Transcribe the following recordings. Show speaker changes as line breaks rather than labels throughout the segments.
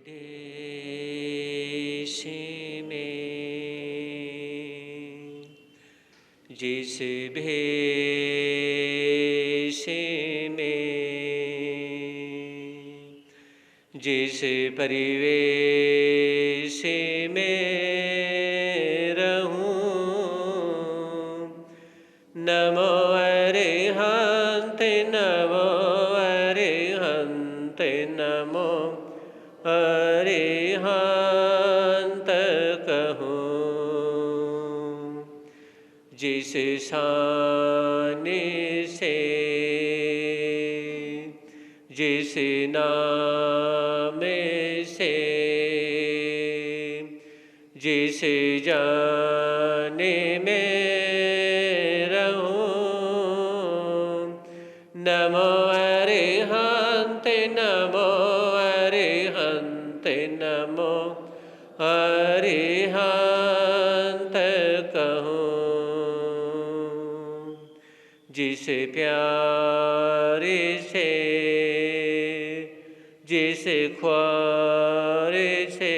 देश में जिस भेष में जिस परिवेश में रहूं, नमो अरिहंत नमो अरिहंत नमो अरिहंत कहूं। जिस शान से जिस नाम से जिस जाने में रहूं, नमो अरिहंत नमो अरिहंत नमो अरिहंत कहूं। जिस प्यार से जिस ख्वार से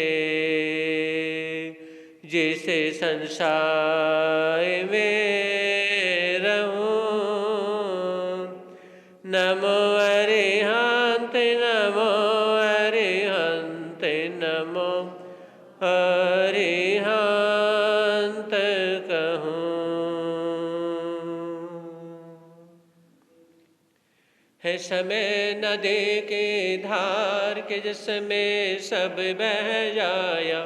जिस संसार में रहूं, नमो अरिहंत नमो अरिहंत नमो अरिहंत कहूं। है समय नदी के धार के जिसमें सब बह जाया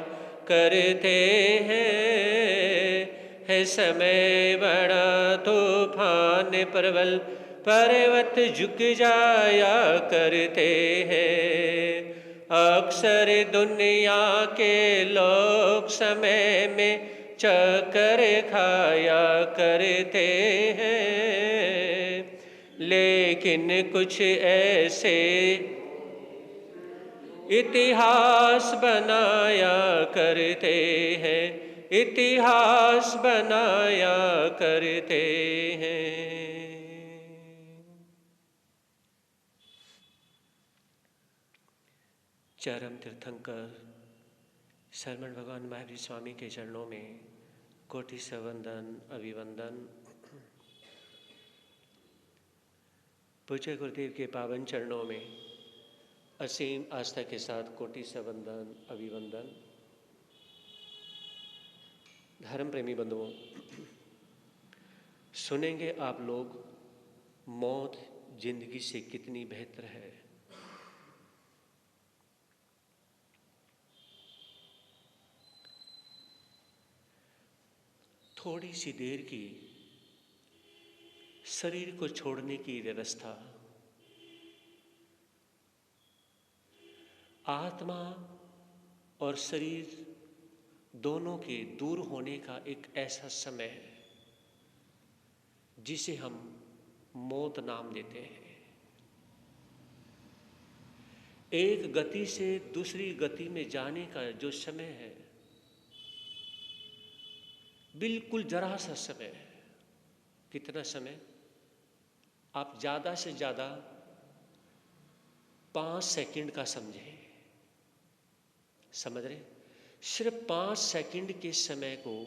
करते हैं। है समय बड़ा तूफान प्रबल पर्वत झुक जाया करते हैं। अक्सर दुनिया के लोग समय में चक्कर खाया करते हैं, लेकिन कुछ ऐसे इतिहास बनाया करते हैं, इतिहास बनाया करते हैं। चरम तीर्थंकर शरमण भगवान महावीर स्वामी के चरणों में कोटि से वंदन अभिवंदन। पूज्य गुरुदेव के पावन चरणों में असीम आस्था के साथ कोटि से वंदन अभिवंदन। धर्म प्रेमी बंधुओं, सुनेंगे आप लोग मौत जिंदगी से कितनी बेहतर है। थोड़ी सी देर की शरीर को छोड़ने की व्यवस्था आत्मा और शरीर दोनों के दूर होने का एक ऐसा समय है जिसे हम मौत नाम देते हैं। एक गति से दूसरी गति में जाने का जो समय है, बिल्कुल जरा सा समय है। कितना समय? आप ज़्यादा से ज़्यादा 5 सेकंड का समझें। समझ रहे? सिर्फ 5 सेकंड के समय को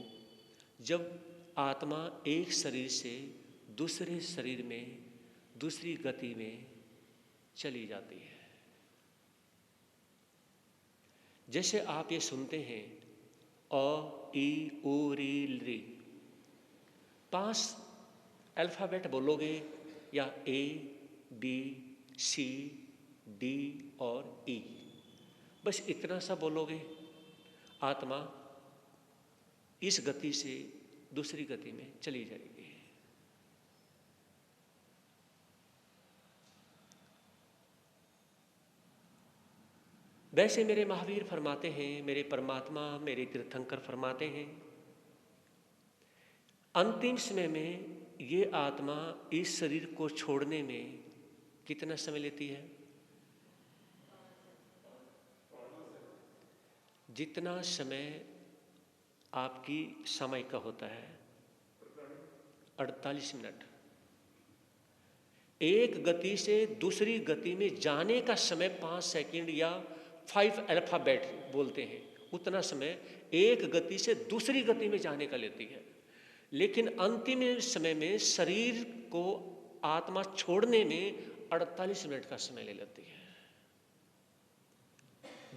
जब आत्मा एक शरीर से दूसरे शरीर में दूसरी गति में चली जाती है। जैसे आप ये सुनते हैं अ ई उ री री, 5 अल्फ़ाबेट बोलोगे या ए बी सी डी और ई, बस इतना सा बोलोगे, आत्मा इस गति से दूसरी गति में चली जाएगी। वैसे मेरे महावीर फरमाते हैं, मेरे परमात्मा मेरे तीर्थंकर फरमाते हैं, अंतिम समय में ये आत्मा इस शरीर को छोड़ने में कितना समय लेती है? जितना समय आपकी समय का होता है, 48 मिनट। एक गति से दूसरी गति में जाने का समय 5 सेकंड या 5 अल्फाबेट बोलते हैं, उतना समय एक गति से दूसरी गति में जाने का लेती है। लेकिन अंतिम समय में शरीर को आत्मा छोड़ने में 48 मिनट का समय ले लेती है।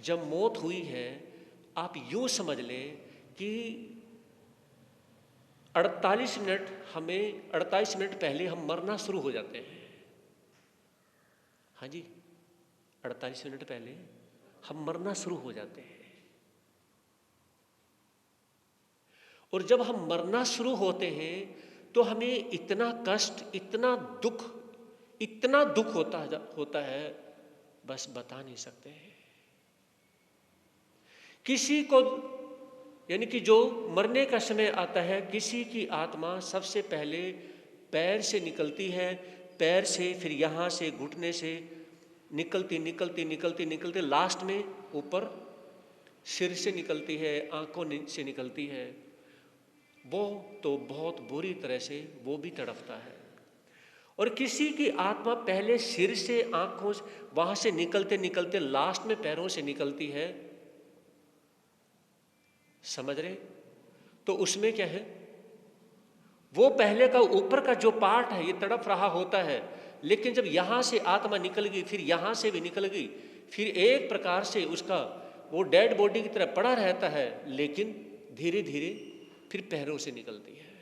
जब मौत हुई है, आप यूं समझ लें कि 48 मिनट पहले हम मरना शुरू हो जाते हैं। हाँ जी, 48 मिनट पहले हम मरना शुरू हो जाते हैं। और जब हम मरना शुरू होते हैं तो हमें इतना कष्ट, इतना दुख होता है, बस बता नहीं सकते हैं। किसी को, यानी कि जो मरने का समय आता है, किसी की आत्मा सबसे पहले पैर से निकलती है, पैर से, फिर यहाँ से घुटने से निकलती लास्ट में ऊपर सिर से निकलती है, आंखों से निकलती है। वो तो बहुत बुरी तरह से वो भी तड़पता है। और किसी की आत्मा पहले सिर से, आंखों से, वहां से निकलते लास्ट में पैरों से निकलती है। समझ रहे? तो उसमें क्या है, वो पहले का ऊपर का जो पार्ट है ये तड़प रहा होता है, लेकिन जब यहां से आत्मा निकल गई, फिर यहां से भी निकल गई, फिर एक प्रकार से उसका वो डेड बॉडी की तरह पड़ा रहता है, लेकिन धीरे धीरे फिर पैरों से निकलती है।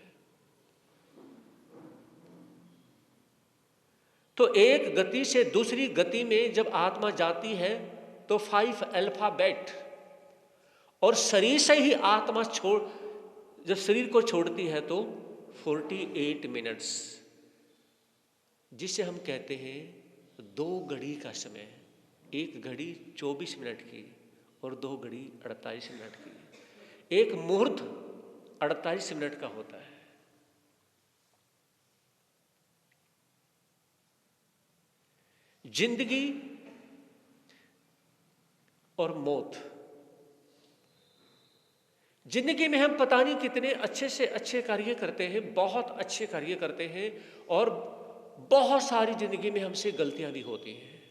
तो एक गति से दूसरी गति में जब आत्मा जाती है तो 5 अल्फाबेट, और शरीर से ही आत्मा जब शरीर को छोड़ती है तो 48 मिनट्स, जिसे हम कहते हैं 2 घड़ी का समय। एक घड़ी 24 मिनट की और 2 घड़ी 48 मिनट की। एक मुहूर्त 48 मिनट का होता है। जिंदगी और मौत, जिंदगी में हम पता नहीं कितने अच्छे से अच्छे कार्य करते हैं, बहुत अच्छे कार्य करते हैं, और बहुत सारी जिंदगी में हमसे गलतियां भी होती हैं।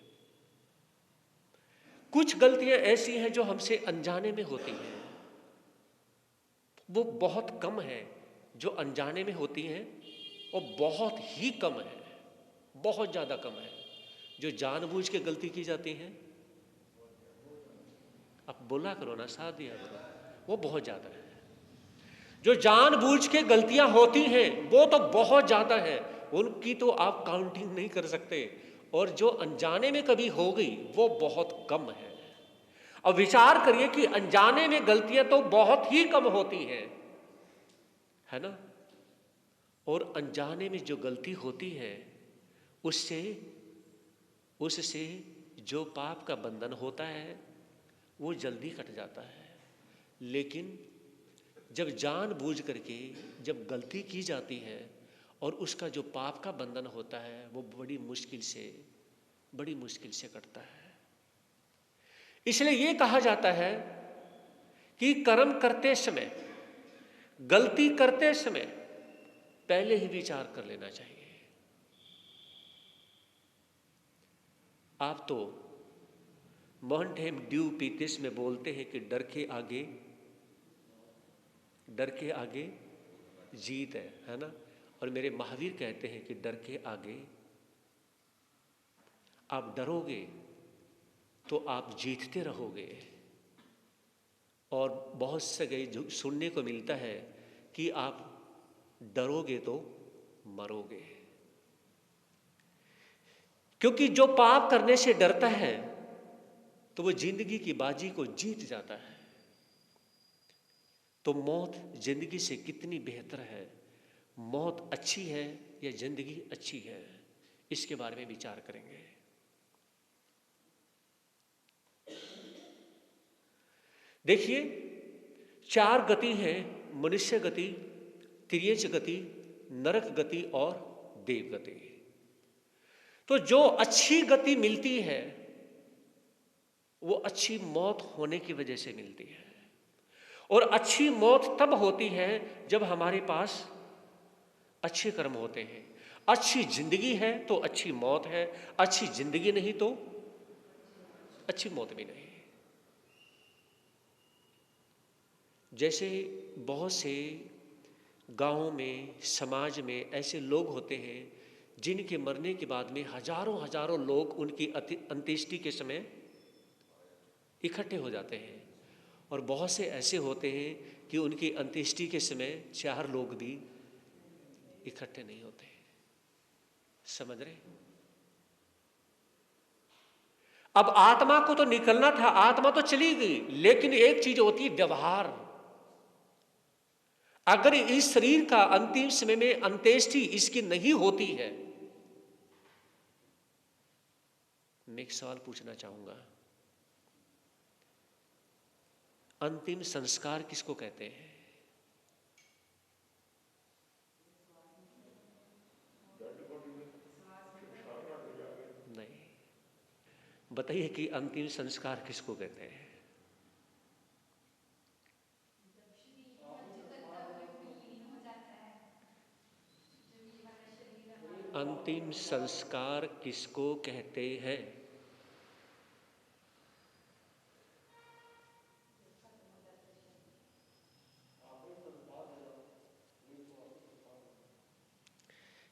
कुछ गलतियां ऐसी हैं जो हमसे अनजाने में होती हैं, वो बहुत कम है जो अनजाने में होती हैं, और बहुत ही कम है, बहुत ज्यादा कम है जो जानबूझ के गलती की जाती है। अब बोला करो ना, साथ दिया करो, वो बहुत ज्यादा है। जो जानबूझ के गलतियां होती हैं वो तो बहुत ज्यादा है, उनकी तो आप काउंटिंग नहीं कर सकते, और जो अनजाने में कभी हो गई वो बहुत कम है। अब विचार करिए कि अनजाने में गलतियां तो बहुत ही कम होती हैं, है ना, और अनजाने में जो गलती होती है उससे जो पाप का बंधन होता है वो जल्दी कट जाता है। लेकिन जब जानबूझ करके जब गलती की जाती है और उसका जो पाप का बंधन होता है वो बड़ी मुश्किल से कटता है। इसलिए ये कहा जाता है कि कर्म करते समय, गलती करते समय पहले ही विचार कर लेना चाहिए। आप तो मोंटेम ड्यू पीतिस में बोलते हैं कि डर के आगे जीत है ना, और मेरे महावीर कहते हैं कि डर के आगे, आप डरोगे तो आप जीतते रहोगे। और बहुत से जो सुनने को मिलता है कि आप डरोगे तो मरोगे, क्योंकि जो पाप करने से डरता है तो वो जिंदगी की बाजी को जीत जाता है। तो मौत जिंदगी से कितनी बेहतर है, मौत अच्छी है या जिंदगी अच्छी है, इसके बारे में विचार करेंगे। देखिए, 4 गति हैं, मनुष्य गति, तिर्यज गति, नरक गति और देव गति। तो जो अच्छी गति मिलती है वो अच्छी मौत होने की वजह से मिलती है, और अच्छी मौत तब होती है जब हमारे पास अच्छे कर्म होते हैं। अच्छी जिंदगी है तो अच्छी मौत है, अच्छी जिंदगी नहीं तो अच्छी मौत भी नहीं। जैसे बहुत से गांवों में, समाज में ऐसे लोग होते हैं जिनके मरने के बाद में हजारों हजारों लोग उनकी अंत्येष्टि के समय इकट्ठे हो जाते हैं, और बहुत से ऐसे होते हैं कि उनकी अंत्येष्टि के समय 4 लोग भी इकट्ठे नहीं होते। समझ रहे? अब आत्मा को तो निकलना था, आत्मा तो चली गई, लेकिन एक चीज होती है व्यवहार। अगर इस शरीर का अंतिम समय में अंत्येष्टि इसकी नहीं होती है, मैं एक सवाल पूछना चाहूंगा, अंतिम संस्कार किसको कहते हैं? नहीं, बताइए कि अंतिम संस्कार किसको कहते हैं? अंतिम संस्कार किसको कहते हैं?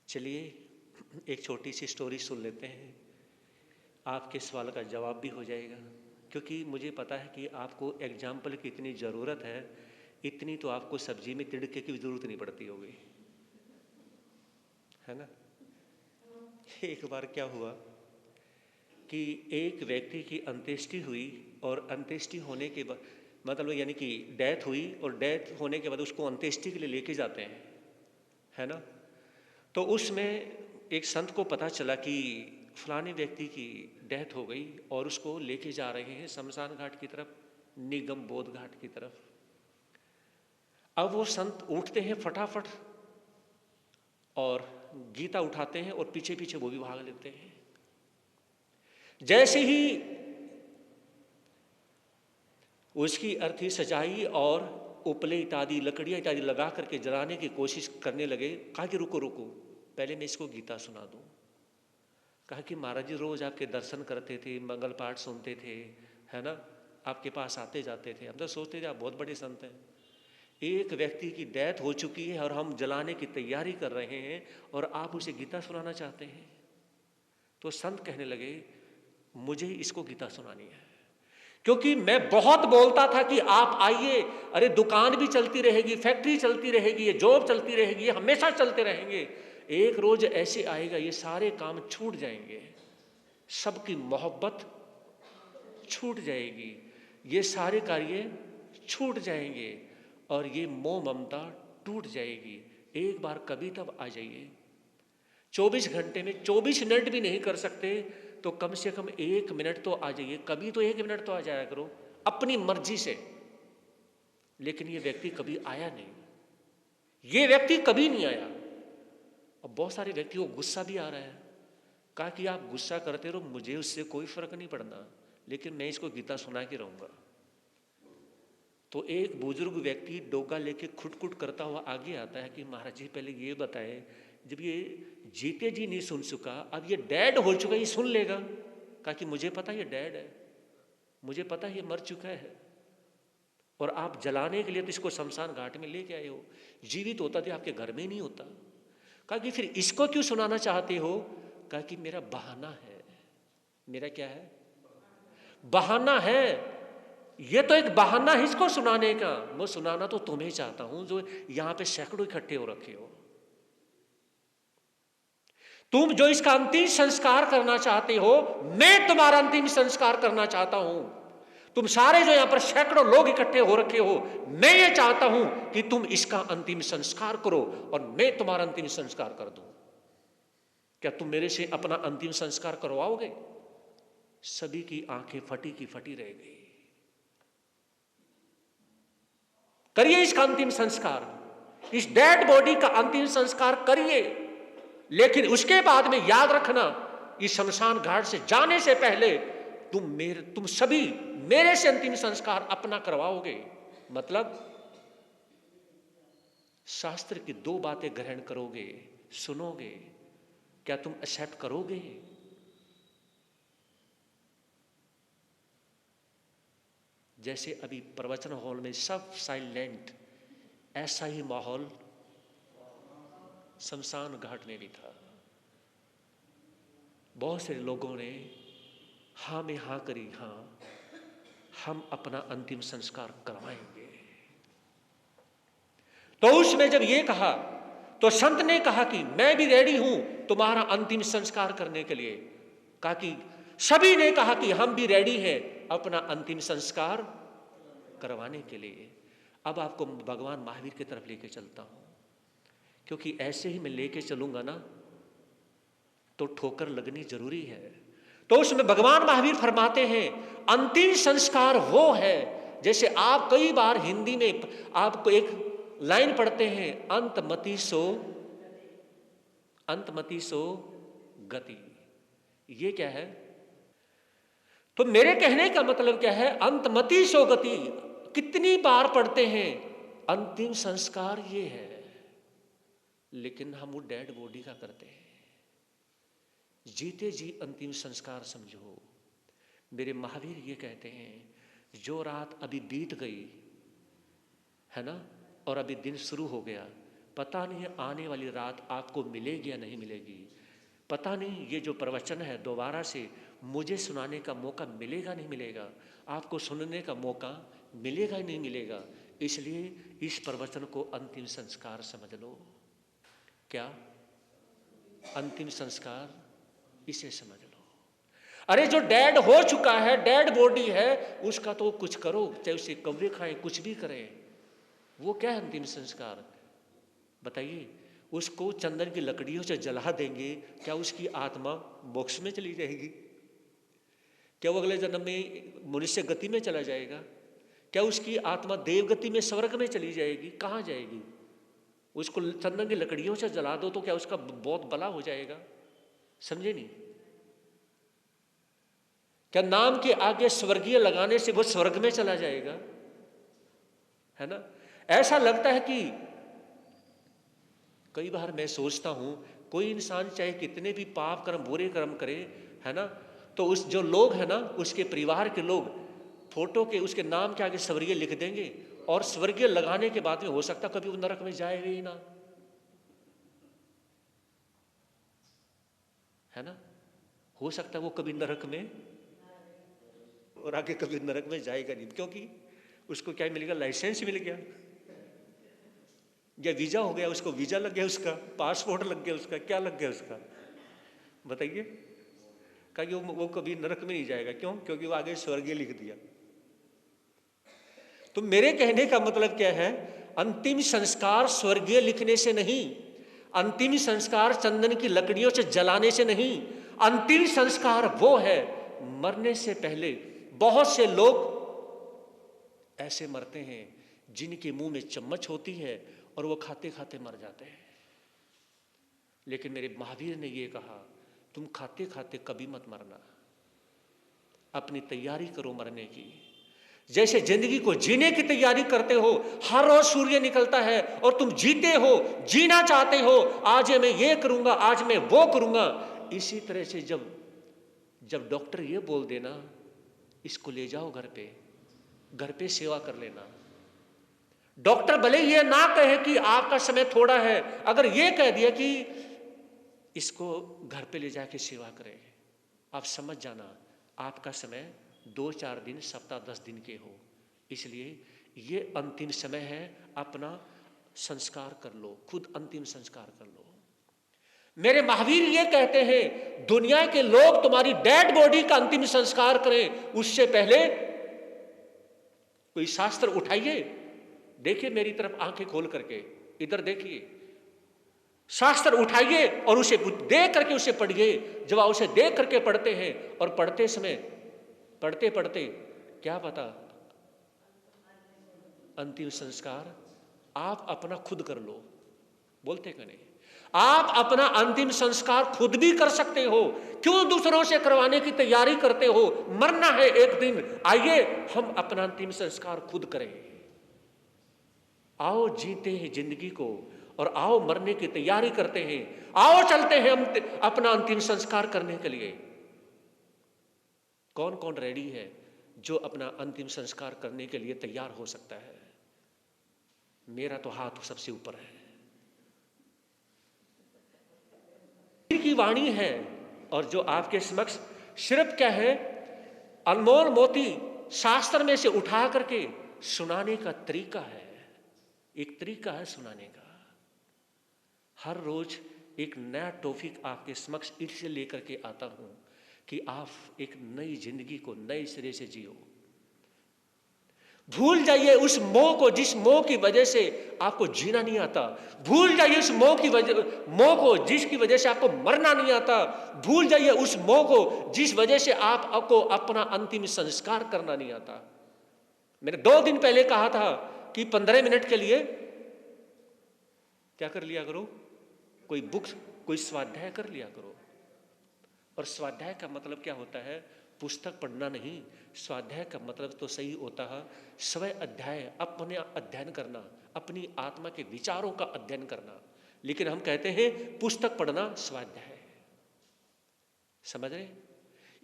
चलिए एक छोटी सी स्टोरी सुन लेते हैं, आपके सवाल का जवाब भी हो जाएगा, क्योंकि मुझे पता है कि आपको एग्जाम्पल की इतनी ज़रूरत है, इतनी तो आपको सब्जी में तिड़के की ज़रूरत नहीं पड़ती होगी, है ना? एक बार क्या हुआ कि एक व्यक्ति की अंत्येष्टि हुई, और अंत्येष्टि होने के बाद मतलब यानी कि डेथ हुई, और डेथ होने के बाद उसको अंत्येष्टि के लिए लेके जाते हैं, है ना? तो उसमें एक संत को पता चला कि फलाने व्यक्ति की डेथ हो गई, और उसको लेके जा रहे हैं शमशान घाट की तरफ, निगम बोध घाट की तरफ। अब वो संत उठते हैं फटाफट और गीता उठाते हैं, और पीछे पीछे वो भी भाग लेते हैं। जैसे ही उसकी अर्थी सजाई और उपले इत्यादि लकड़ियां इत्यादि लगा करके जलाने की कोशिश करने लगे, कहा कि रुको रुको, पहले मैं इसको गीता सुना दूं। कहा कि महाराज जी रोज आपके दर्शन करते थे, मंगल पाठ सुनते थे, है ना, आपके पास आते जाते थे, हम तो सोचते थे आप बहुत बड़े संत हैं। एक व्यक्ति की डेथ हो चुकी है और हम जलाने की तैयारी कर रहे हैं, और आप उसे गीता सुनाना चाहते हैं। तो संत कहने लगे मुझे इसको गीता सुनानी है, क्योंकि मैं बहुत बोलता था कि आप आइए, अरे दुकान भी चलती रहेगी, फैक्ट्री चलती रहेगी, ये जॉब चलती रहेगी, ये हमेशा चलते रहेंगे, एक रोज ऐसे आएगा ये सारे काम छूट जाएंगे, सबकी मोहब्बत छूट जाएगी, ये सारे कार्य छूट जाएंगे, और ये मोह ममता टूट जाएगी। एक बार कभी तब आ जाइए, 24 घंटे में 24 मिनट भी नहीं कर सकते तो कम से कम 1 मिनट तो आ जाइए, कभी तो 1 मिनट तो आ जाया करो अपनी मर्जी से। लेकिन ये व्यक्ति कभी आया नहीं, ये व्यक्ति कभी नहीं आया। और बहुत सारे व्यक्तियों को गुस्सा भी आ रहा है, कहा कि आप गुस्सा करते रहो, मुझे उससे कोई फर्क नहीं पड़ना, लेकिन मैं इसको गीता सुना के रहूंगा। तो एक बुजुर्ग व्यक्ति डोगा लेके खुटखुट करता हुआ आगे आता है कि महाराज जी पहले ये बताएं, जब ये जीते जी नहीं सुन सका, अब ये डेड हो चुका, ये सुन लेगा? कहा कि मुझे पता ये डेड है, मुझे पता ये मर चुका है, और आप जलाने के लिए तो इसको शमशान घाट में लेके आए हो, जीवित होता तो आपके घर में नहीं होता। कहा कि फिर इसको क्यों सुनाना चाहते हो? कहा कि मेरा बहाना है। मेरा क्या है? बहाना है। ये तो एक बहाना है इसको सुनाने का, मैं सुनाना तो तुम्हें चाहता हूं जो यहां पे सैकड़ों इकट्ठे हो रखे हो। तुम जो इसका अंतिम संस्कार करना चाहते हो, मैं तुम्हारा अंतिम संस्कार करना चाहता हूं। तुम सारे जो यहां पर सैकड़ों लोग इकट्ठे हो रखे हो, मैं ये चाहता हूं कि तुम इसका अंतिम संस्कार करो, और मैं तुम्हारा अंतिम संस्कार कर दूं। क्या तुम मेरे से अपना अंतिम संस्कार करवाओगे? सभी की आंखें फटी की फटी रह गई। करिए इसका अंतिम संस्कार, इस डेड बॉडी का अंतिम संस्कार करिए, लेकिन उसके बाद में याद रखना, इस शमशान घाट से जाने से पहले तुम सभी मेरे से अंतिम संस्कार अपना करवाओगे। मतलब शास्त्र की 2 बातें ग्रहण करोगे, सुनोगे, क्या तुम एक्सेप्ट करोगे? जैसे अभी प्रवचन हॉल में सब साइलेंट, ऐसा ही माहौल शमशान घाट में भी था। बहुत से लोगों ने हाँ में हाँ करी, हाँ हम अपना अंतिम संस्कार करवाएंगे। तो उसमें जब ये कहा तो संत ने कहा कि मैं भी रेडी हूं तुम्हारा अंतिम संस्कार करने के लिए। कहा कि सभी ने कहा कि हम भी रेडी हैं अपना अंतिम संस्कार करवाने के लिए। अब आपको भगवान महावीर की तरफ लेके चलता हूं, क्योंकि ऐसे ही मैं लेके चलूंगा ना तो ठोकर लगनी जरूरी है। तो उसमें भगवान महावीर फरमाते हैं अंतिम संस्कार वो है, जैसे आप कई बार हिंदी में आपको एक लाइन पढ़ते हैं, अंतमति सो गति। ये क्या है? तो मेरे कहने का मतलब क्या है? अंतमति सो गति कितनी बार पढ़ते हैं, अंतिम संस्कार ये है, लेकिन हम वो डेड बॉडी का करते हैं। जीते जी अंतिम संस्कार समझो। मेरे महावीर ये कहते हैं जो रात अभी बीत गई है ना, और अभी दिन शुरू हो गया, पता नहीं है आने वाली रात आपको मिलेगी या नहीं मिलेगी। पता नहीं ये जो प्रवचन है दोबारा से मुझे सुनाने का मौका मिलेगा नहीं मिलेगा, आपको सुनने का मौका मिलेगा नहीं मिलेगा। इसलिए इस प्रवचन को अंतिम संस्कार समझ लो। क्या अंतिम संस्कार? इसे समझ लो। अरे जो डेड हो चुका है, डेड बॉडी है, उसका तो कुछ करो, चाहे उसे कब्र खाएं, कुछ भी करें। वो क्या है अंतिम संस्कार? बताइए। उसको चंदन की लकड़ियों से जला देंगे, क्या उसकी आत्मा मोक्ष में चली जाएगी? क्या वो अगले जन्म में मनुष्य गति में चला जाएगा? क्या उसकी आत्मा देव गति में, स्वर्ग में चली जाएगी? कहाँ जाएगी? उसको चंदन की लकड़ियों से जला दो तो क्या उसका बहुत भला हो जाएगा? समझे नहीं? क्या नाम के आगे स्वर्गीय लगाने से वो स्वर्ग में चला जाएगा? है ना? ऐसा लगता है कि कई बार मैं सोचता हूं, कोई इंसान चाहे कितने भी पाप कर्म, बुरे कर्म करे, है ना, तो उस जो लोग है ना, उसके परिवार के लोग फोटो के उसके नाम के आगे स्वर्गीय लिख देंगे, और स्वर्गीय लगाने के बाद में हो सकता कभी वो नरक में जाएगा ही ना, है ना? हो सकता है वो कभी नरक में, और आगे कभी नरक में जाएगा नहीं, क्योंकि उसको क्या मिल गया? लाइसेंस मिल गया, या वीजा हो गया, उसको वीजा लग गया, उसका पासपोर्ट लग गया, उसका क्या लग गया उसका? बताइए। कहा वो कभी नरक में नहीं जाएगा। क्यों? क्योंकि वो आगे स्वर्गीय लिख दिया। तो मेरे कहने का मतलब क्या है? अंतिम संस्कार स्वर्गीय लिखने से नहीं, अंतिम संस्कार चंदन की लकड़ियों से जलाने से नहीं, अंतिम संस्कार वो है, मरने से पहले बहुत से लोग ऐसे मरते हैं जिनके मुंह में चम्मच होती है और वो खाते खाते मर जाते हैं। लेकिन मेरे महावीर ने ये कहा, तुम खाते खाते कभी मत मरना, अपनी तैयारी करो मरने की। जैसे जिंदगी को जीने की तैयारी करते हो, हर रोज सूर्य निकलता है और तुम जीते हो, जीना चाहते हो, आज मैं ये करूंगा, आज मैं वो करूंगा। इसी तरह से जब डॉक्टर ये बोल देना, इसको ले जाओ घर पे सेवा कर लेना। डॉक्टर भले ये ना कहे कि आपका समय थोड़ा है, अगर ये कह दिया कि इसको घर पे ले जाके सेवा करें, आप समझ जाना आपका समय 2-4 दिन, सप्ताह 10 दिन के हो। इसलिए ये अंतिम समय है, अपना संस्कार कर लो, खुद अंतिम संस्कार कर लो। मेरे महावीर ये कहते हैं दुनिया के लोग तुम्हारी डेड बॉडी का अंतिम संस्कार करें, उससे पहले कोई शास्त्र उठाइए, देखिए मेरी तरफ आंखें खोल करके, इधर देखिए, शास्त्र उठाइए और उसे देख करके उसे पढ़िए। जब आप उसे देख करके पढ़ते हैं और पढ़ते समय पढ़ते पढ़ते क्या पता अंतिम संस्कार आप अपना खुद कर लो। बोलते क्यों नहीं? आप अपना अंतिम संस्कार खुद भी कर सकते हो, क्यों दूसरों से करवाने की तैयारी करते हो? मरना है एक दिन, आइए हम अपना अंतिम संस्कार खुद करें। आओ जीते हैं जिंदगी को, और आओ मरने की तैयारी करते हैं, आओ चलते हैं हम अपना अंतिम संस्कार करने के लिए। कौन कौन रेडी है? जो अपना अंतिम संस्कार करने के लिए तैयार हो सकता है। मेरा तो हाथ सबसे ऊपर है। की वाणी है और जो आपके समक्ष सिर्फ क्या है, अनमोल मोती शास्त्र में से उठा करके सुनाने का तरीका है। एक तरीका है सुनाने का। हर रोज एक नया टॉपिक आपके समक्ष इसलिए लेकर के आता हूं कि आप एक नई जिंदगी को नए सिरे से जियो। भूल जाइए उस मोह को जिस मोह की वजह से आपको जीना नहीं आता। भूल जाइए उस मोह को जिसकी वजह से आपको मरना नहीं आता। भूल जाइए उस मोह को जिस वजह से आपको अपना अंतिम संस्कार करना नहीं आता। मैंने 2 दिन पहले कहा था कि 15 मिनट के लिए क्या कर लिया करो, कोई बुक, कोई स्वाध्याय कर लिया करो। और स्वाध्याय का मतलब क्या होता है? पुस्तक पढ़ना नहीं। स्वाध्याय का मतलब तो सही होता है स्वयं अध्याय, अपने अध्ययन करना, अपनी आत्मा के विचारों का अध्ययन करना। लेकिन हम कहते हैं पुस्तक पढ़ना स्वाध्याय। समझ रहे?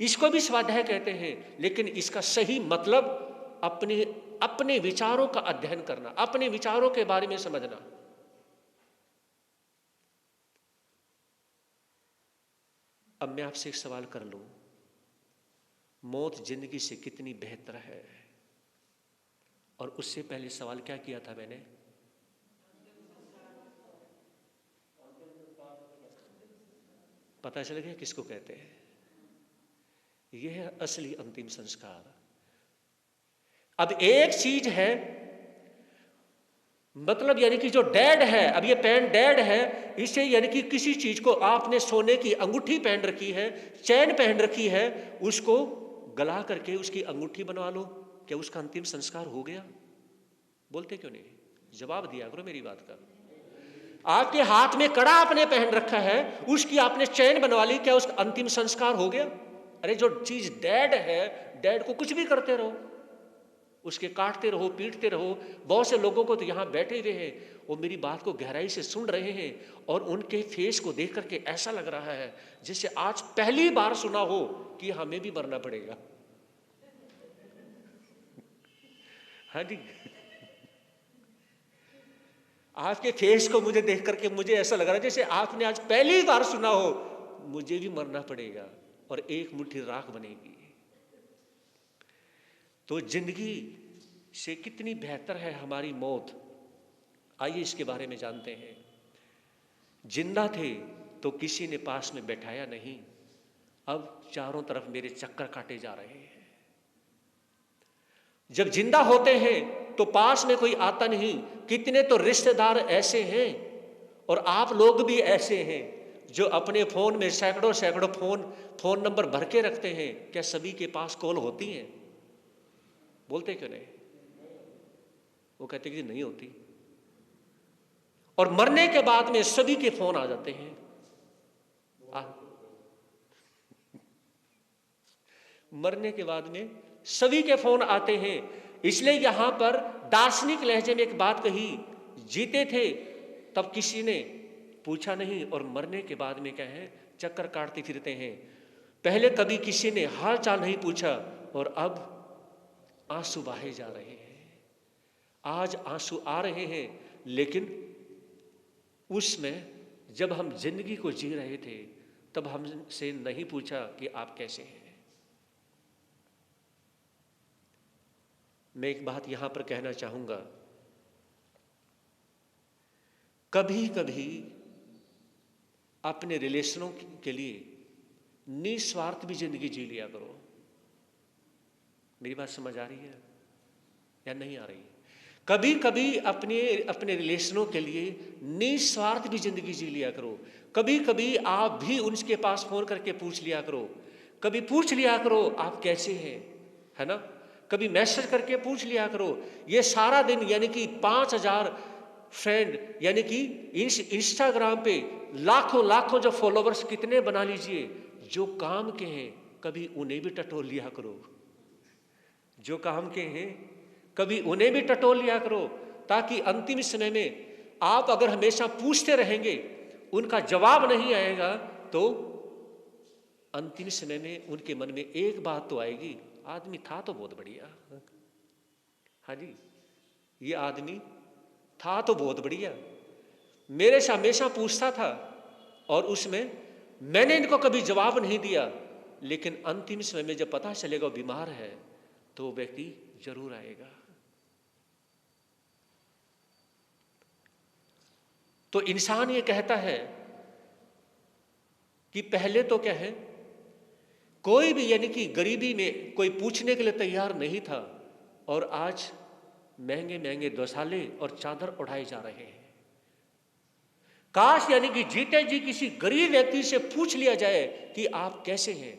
इसको भी स्वाध्याय कहते हैं, लेकिन इसका सही मतलब अपने विचारों का अध्ययन करना, अपने विचारों के बारे में समझना। अब मैं आपसे एक सवाल कर लूं, मौत जिंदगी से कितनी बेहतर है? और उससे पहले सवाल क्या किया था मैंने? पता चल गया किसको कहते हैं? यह है असली अंतिम संस्कार। अब एक चीज है, मतलब यानी कि जो डेड है, अब ये पेन डेड है, इसे यानी कि किसी चीज को आपने सोने की अंगूठी पहन रखी है, चैन पहन रखी है, उसको गला करके उसकी अंगूठी बनवा लो, क्या उसका अंतिम संस्कार हो गया? बोलते क्यों नहीं? जवाब दिया करो मेरी बात का। आपके हाथ में कड़ा आपने पहन रखा है, उसकी आपने चैन बनवा ली, क्या उसका अंतिम संस्कार हो गया? अरे जो चीज डेड है, डेड को कुछ भी करते रहो, उसके काटते रहो, पीटते रहो। बहुत से लोगों को तो यहां बैठे हुए हैं, वो मेरी बात को गहराई से सुन रहे हैं और उनके फेस को देख करके ऐसा लग रहा है जैसे आज पहली बार सुना हो कि हमें भी मरना पड़ेगा। हाँ जी, आपके फेस को मुझे देख करके मुझे ऐसा लग रहा है जैसे आपने आज पहली बार सुना हो मुझे भी मरना पड़ेगा और एक मुट्ठी राख बनेगी। तो जिंदगी से कितनी बेहतर है हमारी मौत, आइए इसके बारे में जानते हैं। जिंदा थे तो किसी ने पास में बैठाया नहीं, अब चारों तरफ मेरे चक्कर काटे जा रहे हैं। जब जिंदा होते हैं तो पास में कोई आता नहीं। कितने तो रिश्तेदार ऐसे हैं और आप लोग भी ऐसे हैं जो अपने फोन में सैकड़ों सैकड़ों फोन नंबर भर के रखते हैं। क्या सभी के पास कॉल होती है? बोलते क्यों नहीं? वो कहते कि नहीं होती। और मरने के बाद में सभी के फोन आ जाते हैं। मरने के बाद में सभी के फोन आते हैं। इसलिए यहां पर दार्शनिक लहजे में एक बात कही, जीते थे तब किसी ने पूछा नहीं और मरने के बाद में क्या है, चक्कर काटते फिरते हैं। पहले कभी किसी ने हाल चाल नहीं पूछा और अब आंसू बहाए जा रहे हैं। आज आंसू आ रहे हैं, लेकिन उसमें जब हम जिंदगी को जी रहे थे तब हमसे नहीं पूछा कि आप कैसे हैं। मैं एक बात यहां पर कहना चाहूंगा, कभी कभी अपने रिलेशनों के लिए निस्वार्थ भी जिंदगी जी लिया करो। मेरी बात समझ आ रही है या नहीं आ रही? कभी कभी अपने रिलेशनों के लिए निस्वार्थ भी जिंदगी जी लिया करो। कभी कभी आप भी उनके पास फोन करके पूछ लिया करो। कभी पूछ लिया करो आप कैसे हैं, है ना? कभी मैसेज करके पूछ लिया करो। ये सारा दिन यानी कि 5000 फ्रेंड यानी कि इंस्टाग्राम पे लाखों लाखों जो फॉलोवर्स कितने बना लीजिए, जो काम के हैं कभी उन्हें भी टटोल लिया करो। जो काम के हैं कभी उन्हें भी टटोल लिया करो, ताकि अंतिम समय में आप अगर हमेशा पूछते रहेंगे, उनका जवाब नहीं आएगा, तो अंतिम समय में उनके मन में एक बात तो आएगी, आदमी था तो बहुत बढ़िया। हाँ जी, ये आदमी था तो बहुत बढ़िया, मेरे से हमेशा पूछता था और उसमें मैंने इनको कभी जवाब नहीं दिया, लेकिन अंतिम समय में जब पता चलेगा वो बीमार है तो वो व्यक्ति जरूर आएगा। तो इंसान ये कहता है कि पहले तो क्या है, कोई भी यानी कि गरीबी में कोई पूछने के लिए तैयार नहीं था, और आज महंगे महंगे दोसाले और चादर उड़ाए जा रहे हैं। काश यानी कि जीते जी किसी गरीब व्यक्ति से पूछ लिया जाए कि आप कैसे हैं।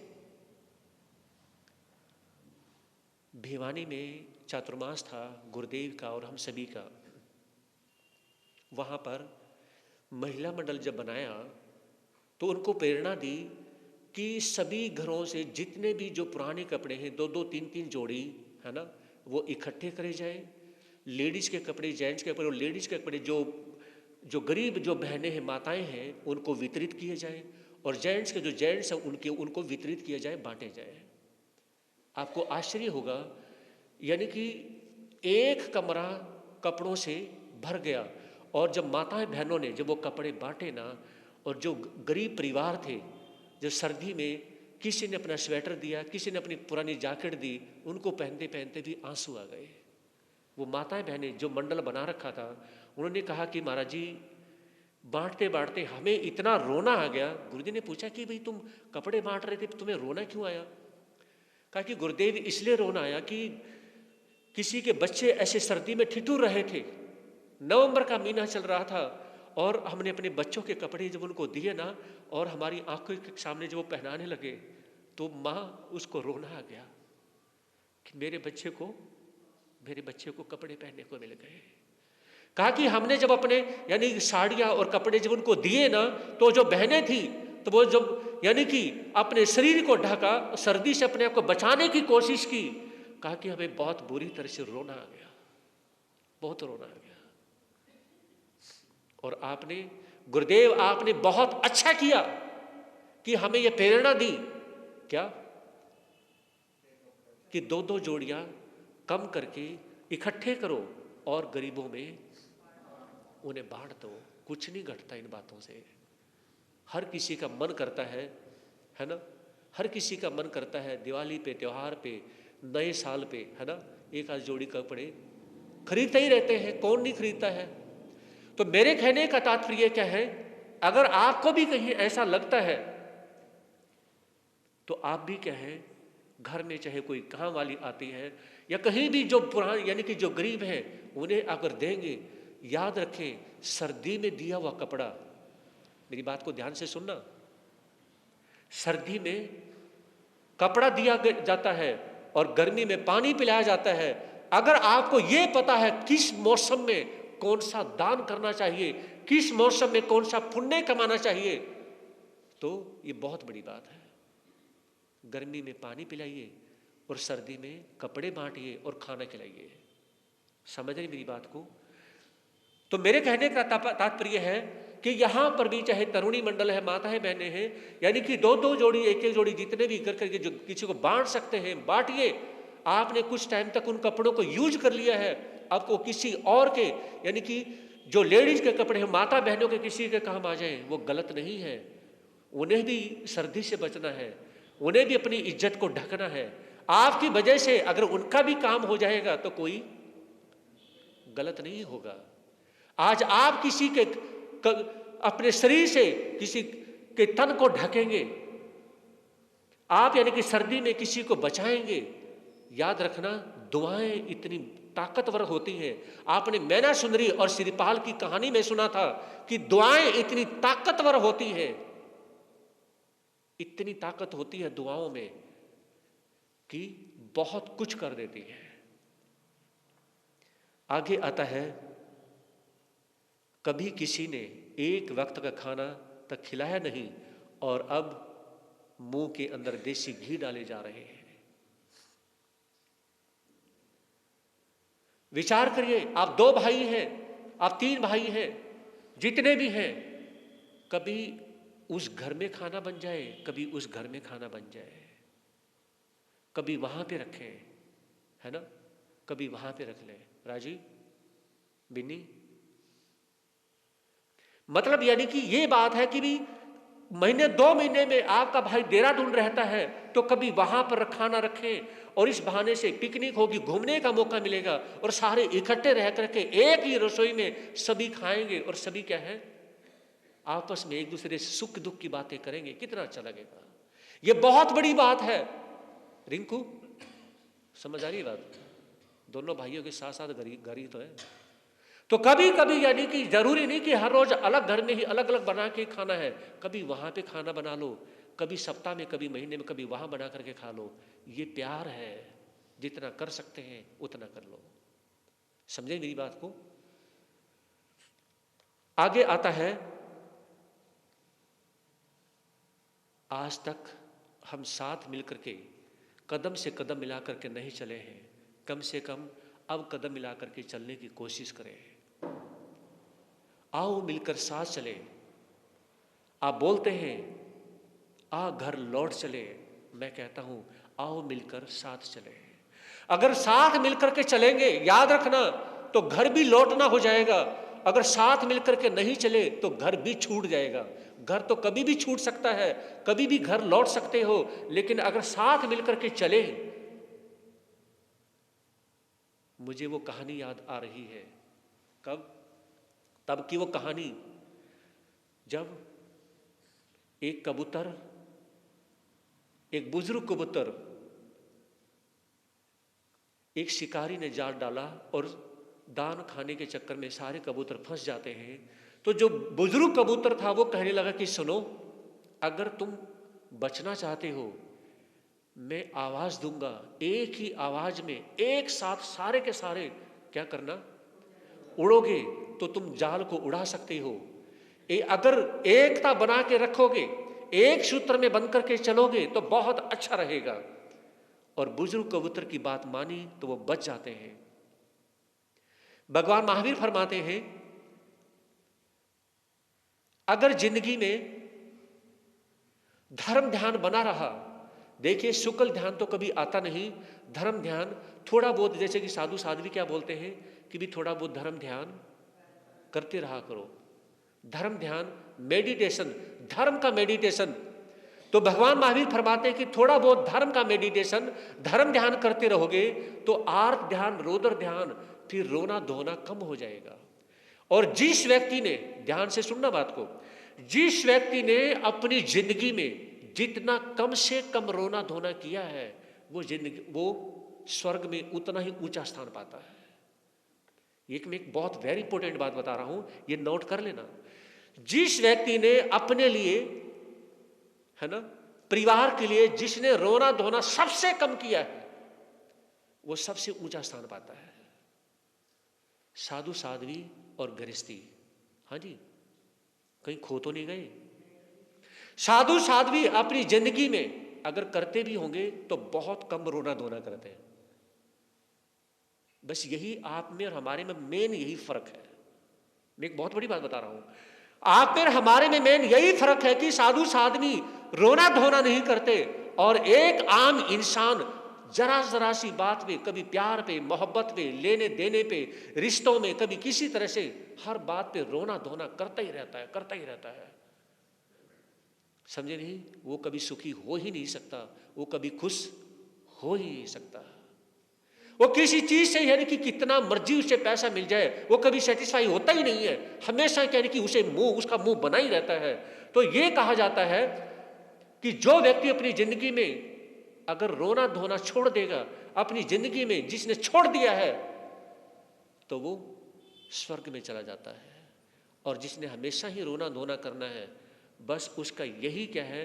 भिवानी में चातुर्मास था गुरुदेव का और हम सभी का। वहां पर महिला मंडल जब बनाया तो उनको प्रेरणा दी कि सभी घरों से जितने भी जो पुराने कपड़े हैं, 2-2, 3-3 जोड़ी है ना, वो इकट्ठे करे जाए। लेडीज के कपड़े, जेंट्स के कपड़े, और लेडीज के कपड़े जो गरीब जो बहनें हैं, माताएं हैं, उनको वितरित किए जाए, और जेंट्स के जो जेंट्स हैं उनको वितरित किया जाए, बांटे जाए। आपको आश्चर्य होगा, यानी कि एक कमरा कपड़ों से भर गया। और जब माताएं बहनों ने जब वो कपड़े बांटे ना, और जो गरीब परिवार थे, जो सर्दी में किसी ने अपना स्वेटर दिया, किसी ने अपनी पुरानी जैकेट दी, उनको पहनते पहनते भी आंसू आ गए। वो माताएं बहनें जो मंडल बना रखा था, उन्होंने कहा कि महाराज जी, बांटते बांटते हमें इतना रोना आ गया। गुरुजी ने पूछा कि भाई तुम कपड़े बांट रहे थे, तुम्हें रोना क्यों आया? कहा कि गुरुदेव इसलिए रोना आया कि किसी के बच्चे ऐसे सर्दी में ठिठुर रहे थे, नवंबर का महीना चल रहा था, और हमने अपने बच्चों के कपड़े जब उनको दिए ना, और हमारी आंखों के सामने जब वो पहनाने लगे, तो माँ उसको रोना आ गया कि मेरे बच्चे को कपड़े पहनने को मिल गए। कहा कि हमने जब अपने यानी साड़ियाँ और कपड़े जब उनको दिए ना, तो जो बहनें थी तो वो जब यानी कि अपने शरीर को ढका, सर्दी से अपने आप को बचाने की कोशिश की। कहा कि हमें बहुत बुरी तरह से रोना आ गया, बहुत रोना आ गया। और आपने गुरुदेव, आपने बहुत अच्छा किया कि हमें यह प्रेरणा दी, क्या कि 2-2 जोड़ियां कम करके इकट्ठे करो और गरीबों में उन्हें बांट दो। कुछ नहीं घटता इन बातों से। हर किसी का मन करता है ना, हर किसी का मन करता है दिवाली पे, त्योहार पे, नए साल पे, है ना, एक आध जोड़ी कपड़े खरीदते ही रहते हैं। कौन नहीं खरीदता है? तो मेरे कहने का तात्पर्य क्या है, अगर आपको भी कहीं ऐसा लगता है तो आप भी क्या है, घर में चाहे कोई काम वाली आती है या कहीं भी जो पुराने यानी कि जो गरीब हैं उन्हें अगर देंगे, याद रखें सर्दी में दिया हुआ कपड़ा, मेरी बात को ध्यान से सुनना, सर्दी में कपड़ा दिया जाता है और गर्मी में पानी पिलाया जाता है। अगर आपको यह पता है किस मौसम में कौन सा दान करना चाहिए, किस मौसम में कौन सा पुण्य कमाना चाहिए, तो ये बहुत बड़ी बात है। गर्मी में पानी पिलाइए और सर्दी में कपड़े बांटिए और खाना खिलाइए। समझ रही मेरी बात को? तो मेरे कहने का तात्पर्य है कि यहां पर भी चाहे तरुणी मंडल है, माताएं बहनें हैं, यानी कि 2-2 जोड़ी, 1-1 जोड़ी, जितने भी करके जो किसी को बांट सकते हैं बांटिए। आपने कुछ टाइम तक उन कपड़ों को यूज कर लिया है, आपको किसी और के यानी कि जो लेडीज के कपड़े हैं, माता बहनों के किसी के काम आ जाए, वो गलत नहीं है। उन्हें भी सर्दी से बचना है, उन्हें भी अपनी इज्जत को ढकना है। आपकी वजह से अगर उनका भी काम हो जाएगा तो कोई गलत नहीं होगा। आज आप किसी के अपने शरीर से किसी के तन को ढकेंगे, आप यानी कि सर्दी में किसी को बचाएंगे। याद रखना, दुआएं इतनी ताकतवर होती हैं। आपने मैना सुंदरी और सिरिपाल की कहानी में सुना था कि दुआएं इतनी ताकतवर होती हैं, इतनी ताकत होती है दुआओं में कि बहुत कुछ कर देती है। आगे आता है, कभी किसी ने एक वक्त का खाना तक खिलाया नहीं और अब मुंह के अंदर देसी घी डाले जा रहे हैं। विचार करिए, आप 2 भाई हैं, आप 3 भाई हैं, जितने भी हैं, कभी उस घर में खाना बन जाए, कभी उस घर में खाना बन जाए। कभी वहां पे रखें, है ना, कभी वहां पे रख लें। राजी, बिन्नी, मतलब यानी कि ये बात है कि भी महीने 2 महीने में आपका भाई देहरादून रहता है तो कभी वहां पर खाना रखें, और इस बहाने से पिकनिक होगी, घूमने का मौका मिलेगा, और सारे इकट्ठे रह करके एक ही रसोई में सभी खाएंगे, और सभी क्या है, आपस में एक दूसरे से सुख दुख की बातें करेंगे। कितना अच्छा लगेगा। ये बहुत बड़ी बात है। रिंकू, समझ आ रही बात? दोनों भाइयों के साथ साथ घर ही तो है। तो कभी कभी यानी कि जरूरी नहीं कि हर रोज अलग घर में ही अलग अलग बना के खाना है, कभी वहां पे खाना बना लो, कभी सप्ताह में, कभी महीने में, कभी वहां बना करके खा लो। ये प्यार है। जितना कर सकते हैं उतना कर लो। समझे मेरी बात को? आगे आता है, आज तक हम साथ मिलकर के कदम से कदम मिला करके नहीं चले हैं, कम से कम अब कदम मिला करके चलने की कोशिश करें। आओ मिलकर साथ चले। आप बोलते हैं आ घर लौट चले, मैं कहता हूं आओ मिलकर साथ चले। अगर साथ मिलकर के चलेंगे, याद रखना, तो घर भी लौटना हो जाएगा। अगर साथ मिलकर के नहीं चले तो घर भी छूट जाएगा। घर तो कभी भी छूट सकता है, कभी भी घर लौट सकते हो, लेकिन अगर साथ मिलकर के चले। मुझे वो कहानी याद आ रही है। कब? तब की वो कहानी जब एक कबूतर, एक बुजुर्ग कबूतर, एक शिकारी ने जाल डाला और दान खाने के चक्कर में सारे कबूतर फंस जाते हैं। तो जो बुजुर्ग कबूतर था वो कहने लगा कि सुनो, अगर तुम बचना चाहते हो, मैं आवाज दूंगा, एक ही आवाज में एक साथ सारे के सारे क्या करना, उड़ोगे तो तुम जाल को उड़ा सकते हो। अगर एकता बना के रखोगे, एक सूत्र में बंध करके चलोगे तो बहुत अच्छा रहेगा। और बुजुर्ग कबूतर की बात मानी तो वो बच जाते हैं। भगवान महावीर फरमाते हैं, अगर जिंदगी में धर्म ध्यान बना रहा, देखिए शुक्ल ध्यान तो कभी आता नहीं, धर्म ध्यान थोड़ा बहुत, जैसे कि साधु साध्वी क्या बोलते हैं कि भी थोड़ा बहुत धर्म ध्यान करते रहा करो। धर्म ध्यान, मेडिटेशन, धर्म का मेडिटेशन। तो भगवान महावीर फरमाते हैं कि थोड़ा बहुत धर्म का मेडिटेशन, धर्म ध्यान करते रहोगे तो आर्त ध्यान, रोदर ध्यान, फिर रोना धोना कम हो जाएगा। और जिस व्यक्ति ने, ध्यान से सुनना बात को, जिस व्यक्ति ने अपनी जिंदगी में जितना कम से कम रोना धोना किया है, वो जिंदगी, वो स्वर्ग में उतना ही ऊंचा स्थान पाता है। एक बहुत वेरी इंपॉर्टेंट बात बता रहा हूं, ये नोट कर लेना। जिस व्यक्ति ने अपने लिए, है ना, परिवार के लिए जिसने रोना धोना सबसे कम किया है, वो सबसे ऊंचा स्थान पाता है। साधु साध्वी और गृहस्थी, हाँ जी, कहीं खो तो नहीं गए? साधु साध्वी अपनी जिंदगी में अगर करते भी होंगे तो बहुत कम रोना धोना करते हैं। बस यही आप में और हमारे में मेन यही फर्क है। मैं एक बहुत बड़ी बात बता रहा हूं, आप में हमारे में मेन यही फर्क है कि साधु साध्वी रोना धोना नहीं करते, और एक आम इंसान जरा जरा सी बात पे, कभी प्यार पे, मोहब्बत पे, लेने देने पे, रिश्तों में, कभी किसी तरह से हर बात पे रोना धोना करता ही रहता है, करता ही रहता है। समझे नहीं? वो कभी सुखी हो ही नहीं सकता, वो कभी खुश हो ही नहीं सकता। वो किसी चीज से यानी कि कितना मर्जी उसे पैसा मिल जाए, वो कभी सेटिस्फाई होता ही नहीं है, हमेशा यानी कि उसका मुंह बना ही रहता है। तो ये कहा जाता है कि जो व्यक्ति अपनी जिंदगी में अगर रोना धोना छोड़ देगा, अपनी जिंदगी में जिसने छोड़ दिया है, तो वो स्वर्ग में चला जाता है। और जिसने हमेशा ही रोना धोना करना है, बस उसका यही क्या है,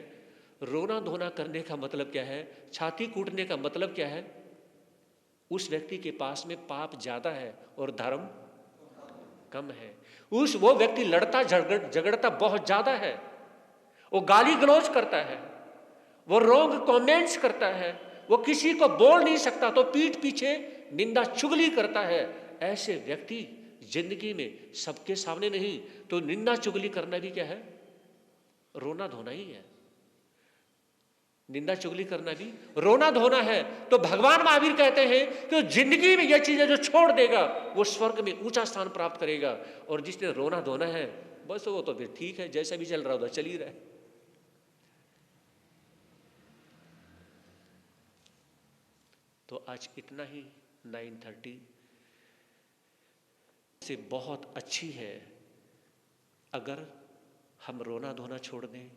रोना धोना करने का मतलब क्या है, छाती कूटने का मतलब क्या है, उस व्यक्ति के पास में पाप ज्यादा है और धर्म कम है। वो व्यक्ति लड़ता झगड़ता बहुत ज्यादा है, वो गाली गलौज करता है, वो रॉन्ग कमेंट्स करता है, वो किसी को बोल नहीं सकता तो पीठ पीछे निंदा चुगली करता है। ऐसे व्यक्ति जिंदगी में सबके सामने नहीं तो निंदा चुगली करना भी क्या है, रोना धोना ही है। निंदा चुगली करना भी रोना धोना है। तो भगवान महावीर कहते हैं कि जिंदगी में यह चीजें जो छोड़ देगा वो स्वर्ग में ऊंचा स्थान प्राप्त करेगा, और जिसने रोना धोना है बस वो तो फिर ठीक है, जैसा भी चल रहा उधर चल ही रहा है। तो आज इतना ही। 9:30 से बहुत अच्छी है अगर हम रोना धोना छोड़ दें,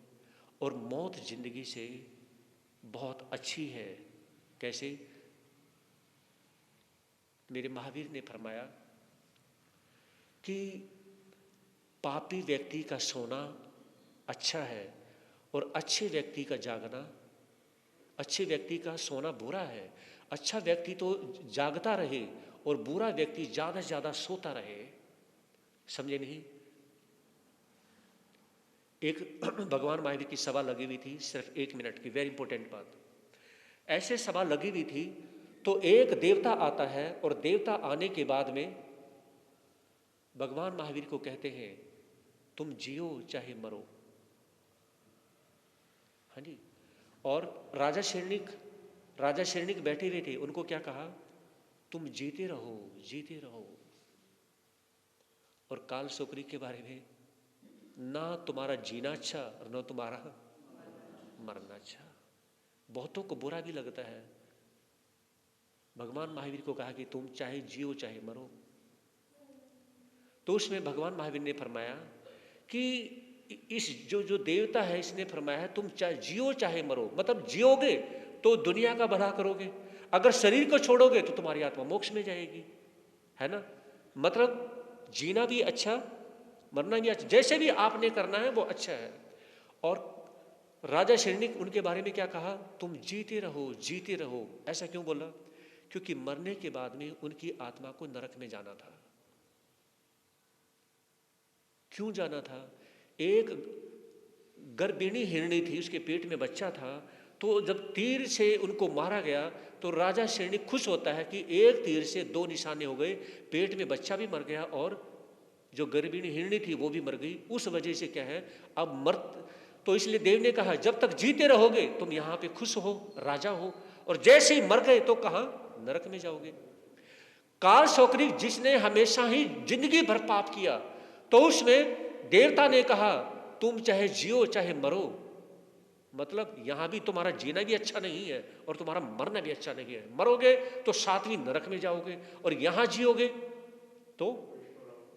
और मौत जिंदगी से बहुत अच्छी है। कैसे? मेरे महावीर ने फरमाया कि पापी व्यक्ति का सोना अच्छा है और अच्छे व्यक्ति का जागना, अच्छे व्यक्ति का सोना बुरा है। अच्छा व्यक्ति तो जागता रहे और बुरा व्यक्ति ज्यादा से ज्यादा सोता रहे। समझे नहीं? एक भगवान महावीर की सभा लगी हुई थी, सिर्फ 1 मिनट की, वेरी इंपॉर्टेंट बात। ऐसे सभा लगी हुई थी तो एक देवता आता है, और देवता आने के बाद में भगवान महावीर को कहते हैं तुम जियो चाहे मरो। हाँ जी। और राजा शैणिक बैठे हुए थे, उनको क्या कहा? तुम जीते रहो, जीते रहो। और काल सोकरी के बारे में, ना तुम्हारा जीना अच्छा और ना तुम्हारा मरना अच्छा। बहुतों को बुरा भी लगता है। भगवान महावीर को कहा कि तुम चाहे जियो चाहे मरो। तो उसमें भगवान महावीर ने फरमाया कि इस जो देवता है इसने फरमाया है तुम चाहे जियो चाहे मरो, मतलब जियोगे तो दुनिया का भला करोगे, अगर शरीर को छोड़ोगे तो तुम्हारी आत्मा मोक्ष में जाएगी, है ना? मतलब जीना भी अच्छा, मरना भी अच्छा, जैसे भी आपने करना है वो अच्छा है। और राजा शैणिक उनके बारे में क्या कहा? तुम जीते रहो, जीते रहो। ऐसा क्यों बोला? क्योंकि मरने के बाद में उनकी आत्मा को नरक में जाना था। क्यों जाना था? एक गर्भिणी हिरणी थी, उसके पेट में बच्चा था, तो जब तीर से उनको मारा गया तो राजा शैणिक खुश होता है कि एक तीर से 2 निशाने हो गए, पेट में बच्चा भी मर गया और जो गर्भिणी हिरणी थी वो भी मर गई। उस वजह से क्या है, अब तो इसलिए देव ने कहा जब तक जीते रहोगे तुम यहाँ पे खुश हो, राजा हो, और जैसे ही मर गए तो कहाँ? नरक में जाओगे। काल सोकरी जिसने हमेशा ही जिंदगी भर पाप किया, तो उसमें देवता ने कहा तुम चाहे जियो चाहे मरो, मतलब यहां भी तुम्हारा जीना भी अच्छा नहीं है और तुम्हारा मरना भी अच्छा नहीं है। मरोगे तो 7वीं नरक में जाओगे, और यहां जियोगे तो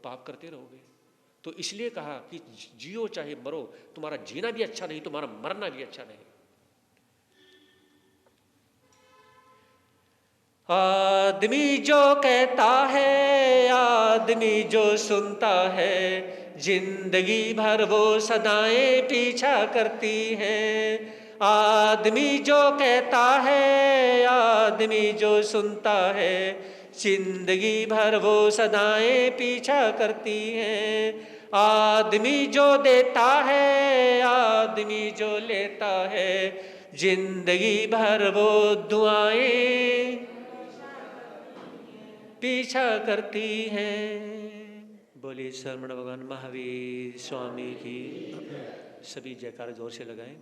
पाप करते रहोगे। तो इसलिए कहा कि जियो चाहे मरो, तुम्हारा जीना भी अच्छा नहीं, तुम्हारा मरना भी अच्छा नहीं। आदमी जो कहता है, आदमी जो सुनता है, जिंदगी भर वो सदाएं पीछा करती हैं। आदमी जो कहता है, आदमी जो सुनता है, जिंदगी भर वो सदाएं पीछा करती हैं। आदमी जो देता है, आदमी जो लेता है, जिंदगी भर वो दुआएं पीछा करती हैं। बोलिए शरमण भगवान महावीर स्वामी की। सभी जयकार जोर से लगाएं।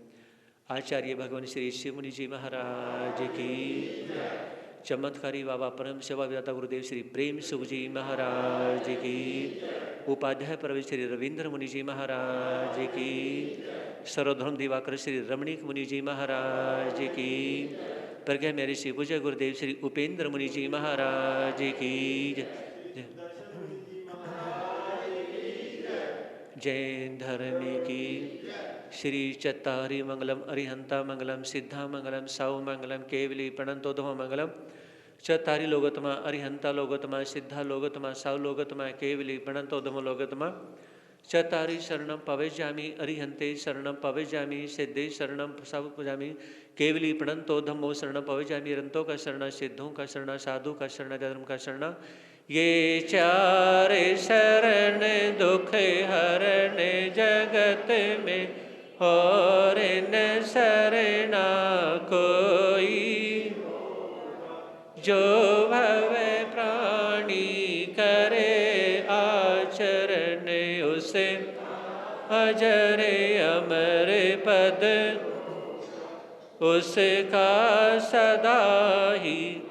आचार्य भगवान श्री शिव मुनि जी महाराज की। चमत्कारी बाबा परम सेवा विदाता गुरुदेव श्री प्रेम सुख जी महाराज की। उपाध्याय परम श्री रविंद्र मुनि जी महाराज की। सर्वधर्म दिवाकर श्री रमणीक मुनि जी महाराज की। प्रज्ञा मेरे श्री पूज्य गुरुदेव श्री उपेंद्र मुनि जी महाराज की। जैन धर्म की। श्री चत्तारी मंगलम अरिहंता मंगलम सिद्धा मंगलम साउ मंगलम केवली प्रणंतोधम मंगलम। चत्तारी लोगोत्तमा अरिहंता लोगोत्तमा सिद्धा लोगोत्तमा साउ लोगोत्तमा केवली प्रणंतोधम लोगोत्तमा। चत्तारी शरणम पवेजामि अरिहंते शरणम पवेजामि सिद्धे शरणम सब पजामि केवली प्रणंतो धम्मो शरणम पवेजामि। रंतों का शरण, सिद्धों का शरण, साधु का शरण, धर्म का शरण। ये 4 शरण दुख हरण जगत में, और न शरणा कोई। जो भव प्राणी करे आचरण, उसे अजर अमर पद उसका सदा ही